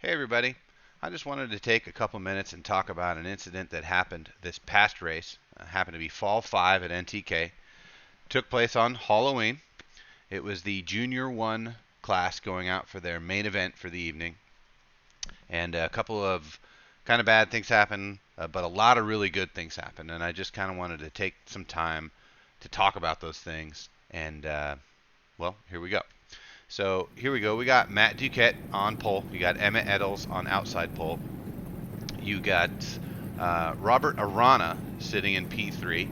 Hey everybody, I just wanted to take a couple minutes and talk about an incident that happened this past race. Happened to be Fall 5 at NTK. Took place on Halloween. It was the Junior 1 class going out for their main event for the evening. And a couple of kind of bad things happened, but a lot of really good things happened. And I just kind of wanted to take some time to talk about those things. And, well, here we go. So here we go. We got Matt Duquette on pole. You got Emmett Eddles on outside pole. You got Robert Arana sitting in P3.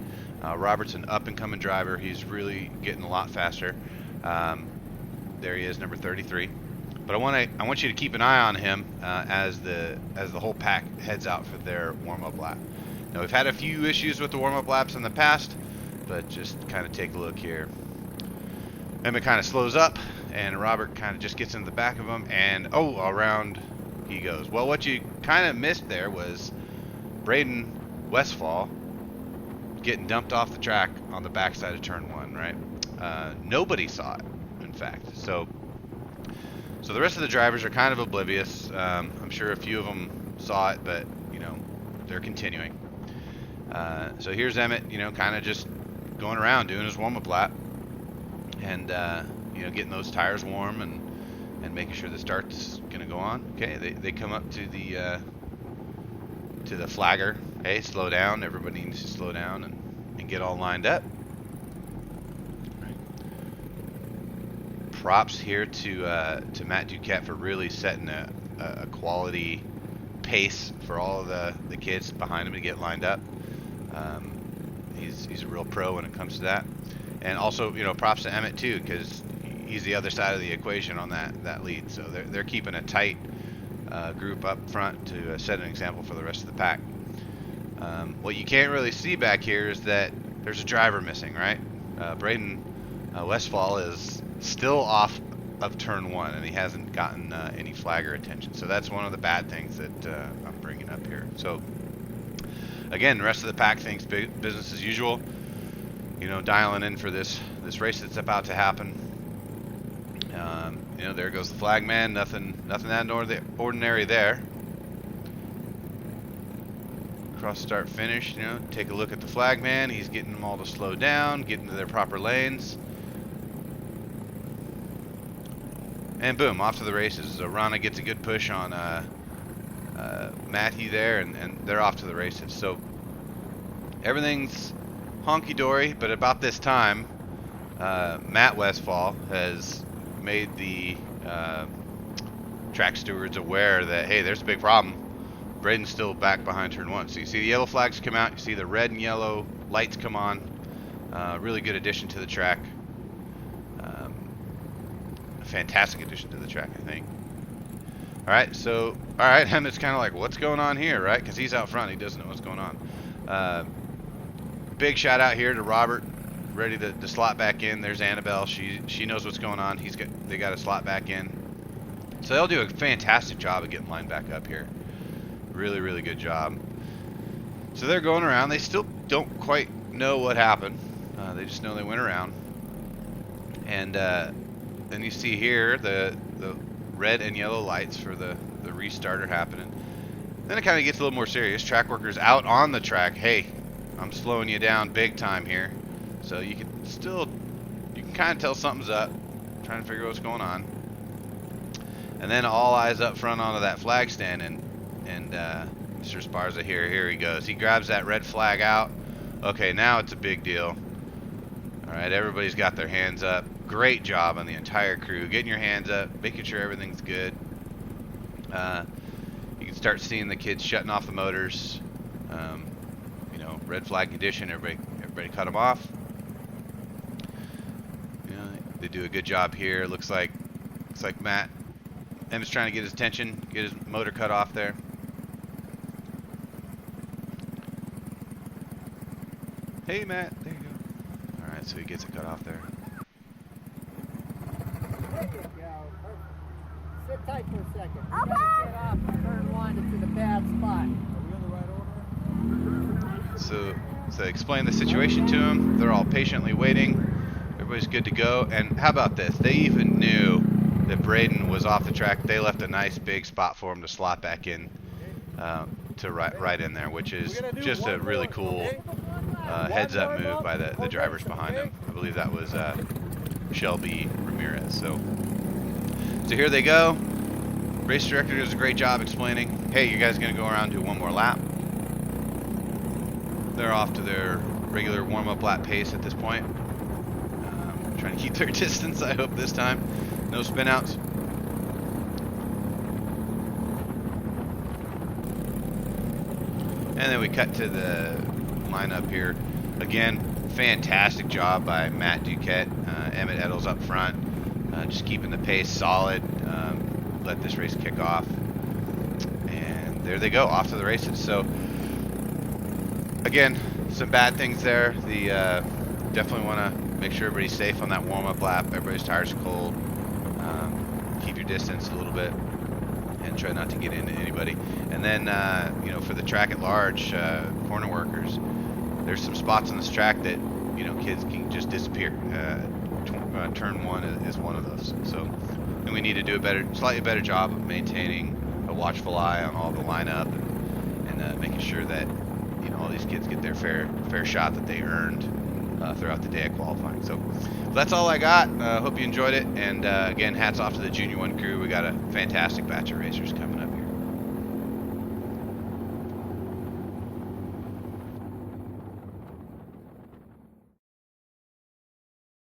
Robert's an up-and-coming driver. He's really getting a lot faster. There he is, number 33. But I want you to keep an eye on him as the whole pack heads out for their warm-up lap. Now we've had a few issues with the warm-up laps in the past, but just kind of take a look here. Emmett kind of slows up, and Robert kind of just gets in the back of him, and around he goes. Well, what you kind of missed there was Braden Westfall getting dumped off the track on the backside of turn 1, right? Nobody saw it, in fact. So the rest of the drivers are kind of oblivious. I'm sure a few of them saw it, but, they're continuing. So here's Emmett, kind of just going around doing his warm-up lap. And, getting those tires warm and making sure the start's going to go on. Okay, they come up to the flagger. Hey, slow down. Everybody needs to slow down and get all lined up. Props here to Matt Duquette for really setting a quality pace for all of the kids behind him to get lined up. He's a real pro when it comes to that. And also, props to Emmett too, because he's the other side of the equation on that lead. So they're keeping a tight group up front to set an example for the rest of the pack. What you can't really see back here is that there's a driver missing, right? Braden Westfall is still off of turn 1, and he hasn't gotten any flagger attention. So that's one of the bad things that I'm bringing up here. So again, the rest of the pack thinks business as usual. Dialing in for this race that's about to happen. There goes the flag man. Nothing out of the ordinary there. Cross start finish. Take a look at the flag man. He's getting them all to slow down, get into their proper lanes, and boom, off to the races. So Rana gets a good push on Matthew there, and they're off to the races. So everything's honky-dory, but about this time, Matt Westfall has made the track stewards aware that, hey, there's a big problem. Braden's still back behind turn 1. So you see the yellow flags come out, you see the red and yellow lights come on. Really good addition to the track. A fantastic addition to the track, I think. Alright, Emmett's kind of like, what's going on here, right? Because he's out front, he doesn't know what's going on. Big shout out here to Robert, ready to slot back in. There's Annabelle. She knows what's going on. They got to slot back in. So they'll do a fantastic job of getting lined back up here. Really, really good job. So they're going around. They still don't quite know what happened. They just know they went around. And then you see here the red and yellow lights for the restart are happening. Then it kind of gets a little more serious. Track workers out on the track. Hey, I'm slowing you down big time here. So you can kind of tell something's up. Trying to figure out what's going on. And then all eyes up front onto that flag stand, and Mr. Sparza here he goes. He grabs that red flag out. Okay, now it's a big deal. Alright, everybody's got their hands up. Great job on the entire crew. Getting your hands up, making sure everything's good. You can start seeing the kids shutting off the motors. Red flag condition, everybody cut them off. They do a good job here. Looks like Emmett's trying to get his attention, get his motor cut off there. Hey Matt, there you go. Alright, so he gets it cut off there. There you go. Sit tight for a second. You gotta get off turn 1. It's in a bad spot. Are we in the right order? So they explain the situation to him. They're all patiently waiting. Everybody's good to go. And how about this? They even knew that Braden was off the track. They left a nice big spot for him to slot back in to right in there, which is just a really cool heads up move by the drivers behind him. I believe that was Shelby Ramirez. So here they go. Race director does a great job explaining, hey, you guys going to go around and do one more lap. They're off to their regular warm-up lap pace at this point. Trying to keep their distance, I hope this time. No spin-outs. And then we cut to the lineup here. Again, fantastic job by Matt Duquette, Emmett Eddles up front, just keeping the pace solid. Let this race kick off. And there they go, off to the races. So, again, some bad things there. The definitely want to make sure everybody's safe on that warm-up lap. Everybody's tires are cold. Keep your distance a little bit and try not to get into anybody. And then, you know, for the track at large, corner workers, there's some spots on this track that, you know, kids can just disappear. Turn one is one of those. So, and we need to do a slightly better job of maintaining a watchful eye on all the lineup and making sure that, you know, all these kids get their fair shot that they earned throughout the day of qualifying. So that's all I got. Hope you enjoyed it. And again, hats off to the Junior 1 crew. We got a fantastic batch of racers coming up.